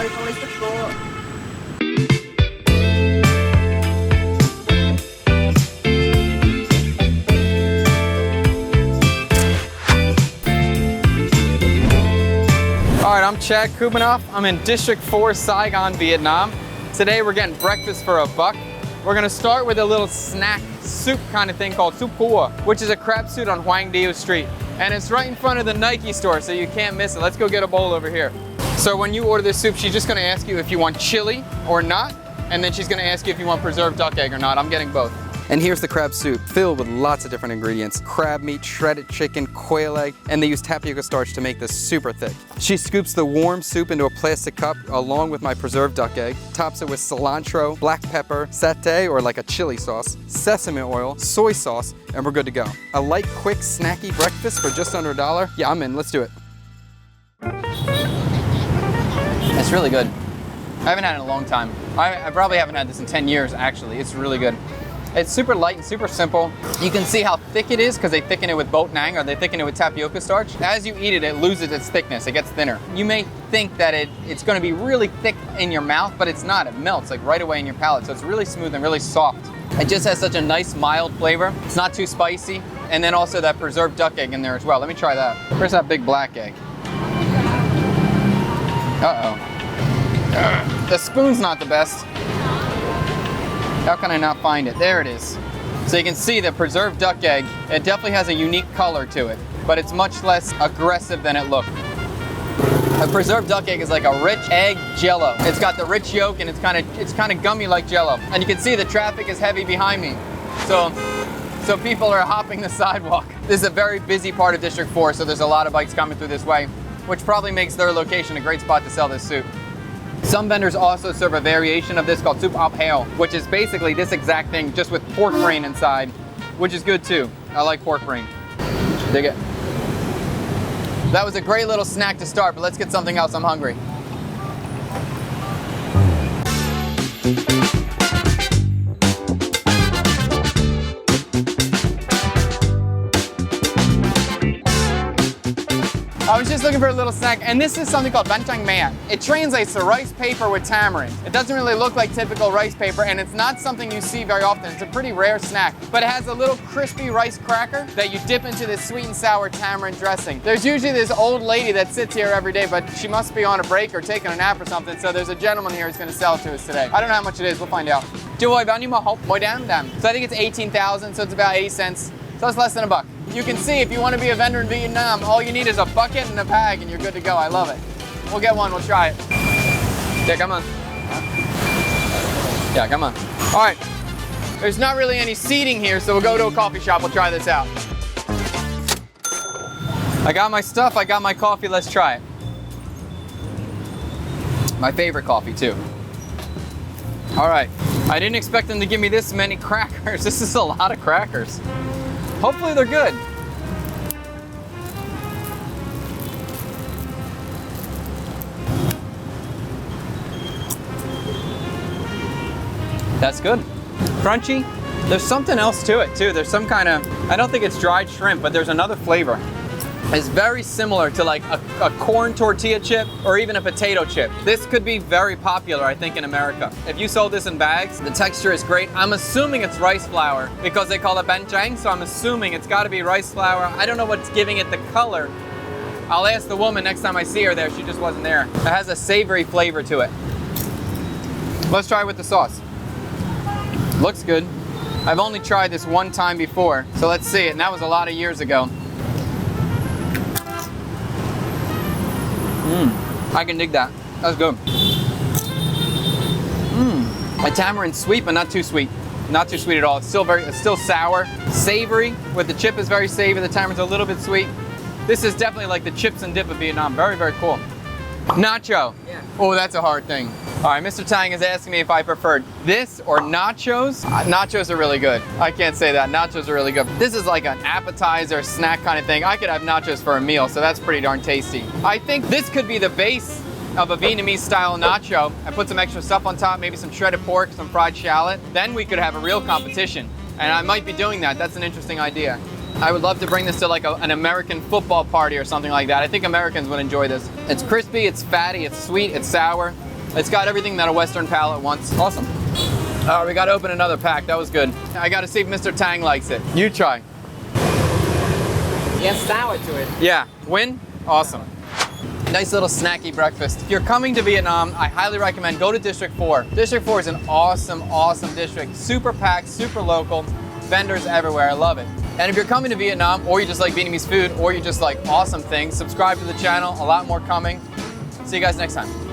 Alright, I'm Chad Kubanoff. I'm in District 4, Saigon, Vietnam. Today we're getting breakfast for $1. We're gonna start with a little snack soup kind of thing called soup cua, which is a crab soup on Hoang Dieu Street. And it's right in front of the Nike store, so you can't miss it. Let's go get a bowl over here. So when you order this soup, she's just gonna ask you if you want chili or not, and then she's gonna ask you if you want preserved duck egg or not. I'm getting both. And here's the crab soup, filled with lots of different ingredients. Crab meat, shredded chicken, quail egg, and they use tapioca starch to make this super thick. She scoops the warm soup into a plastic cup along with my preserved duck egg, tops it with cilantro, black pepper, satay or like a chili sauce, sesame oil, soy sauce, and we're good to go. A light, quick, snacky breakfast for just under $1. Yeah, I'm in, let's do it. It's really good. I haven't had it in a long time. I probably haven't had this in 10 years, actually. It's really good. It's super light and super simple. You can see how thick it is because they thicken it with boat nang or they thicken it with tapioca starch. As you eat it, it loses its thickness. It gets thinner. You may think that it's going to be really thick in your mouth, but it's not. It melts like right away in your palate. So it's really smooth and really soft. It just has such a nice mild flavor. It's not too spicy. And then also that preserved duck egg in there as well. Let me try that. Where's that big black egg? Uh-oh. The spoon's not the best. How can I not find it? There it is. So you can see the preserved duck egg, it definitely has a unique color to it, but it's much less aggressive than it looked. A preserved duck egg is like a rich egg jello. It's got the rich yolk and it's kind of gummy like jello. And you can see the traffic is heavy behind me. So people are hopping the sidewalk. This is a very busy part of District 4, so there's a lot of bikes coming through this way, which probably makes their location a great spot to sell this soup. Some vendors also serve a variation of this called soup ap heo, which is basically this exact thing, just with pork brain inside, which is good too. I like pork brain. Dig it. That was a great little snack to start, but let's get something else. I'm hungry. I was just looking for a little snack, and this is something called bantang mea. It translates to rice paper with tamarind. It doesn't really look like typical rice paper, and it's not something you see very often. It's a pretty rare snack, but it has a little crispy rice cracker that you dip into this sweet and sour tamarind dressing. There's usually this old lady that sits here every day, but she must be on a break or taking a nap or something, so there's a gentleman here who's gonna sell it to us today. I don't know how much it is, we'll find out. So I think it's 18,000, so it's about 80 cents. So it's less than $1. You can see if you want to be a vendor in Vietnam, all you need is a bucket and a bag and you're good to go. I love it. We'll get one, we'll try it. Yeah, come on. Yeah, come on. All right, there's not really any seating here, so we'll go to a coffee shop, we'll try this out. I got my stuff, I got my coffee, let's try it. My favorite coffee too. All right, I didn't expect them to give me this many crackers. This is a lot of crackers. Hopefully they're good. That's good. Crunchy. There's something else to it too. There's some kind of, I don't think it's dried shrimp, but there's another flavor. It's very similar to like a corn tortilla chip or even a potato chip. This could be very popular, I think, in America. If you sold this in bags, the texture is great. I'm assuming it's rice flour because they call it bantang, so I'm assuming it's gotta be rice flour. I don't know what's giving it the color. I'll ask the woman next time I see her there. She just wasn't there. It has a savory flavor to it. Let's try it with the sauce. Looks good. I've only tried this one time before, so let's see it, and that was a lot of years ago. I can dig that. That's good. A tamarind sweet, but not too sweet. Not too sweet at all. It's still sour. Savory, with the chip is very savory. The tamarind's a little bit sweet. This is definitely like the chips and dip of Vietnam. Very, very cool. Nacho. Yeah. Oh, that's a hard thing. All right, Mr. Tang is asking me if I preferred this or nachos. Nachos are really good. I can't say that. Nachos are really good. This is like an appetizer, snack kind of thing. I could have nachos for a meal, so that's pretty darn tasty. I think this could be the base of a Vietnamese style nacho. I put some extra stuff on top, maybe some shredded pork, some fried shallot. Then we could have a real competition. And I might be doing that. That's an interesting idea. I would love to bring this to like an American football party or something like that. I think Americans would enjoy this. It's crispy, it's fatty, it's sweet, it's sour. It's got everything that a Western palate wants. Awesome. All right, we got to open another pack. That was good. I got to see if Mr. Tang likes it. You try. Yes, sour to it. Yeah, win? Awesome. Nice little snacky breakfast. If you're coming to Vietnam, I highly recommend go to District 4. District 4 is an awesome, awesome district. Super packed, super local, vendors everywhere, I love it. And if you're coming to Vietnam, or you just like Vietnamese food, or you just like awesome things, subscribe to the channel, a lot more coming. See you guys next time.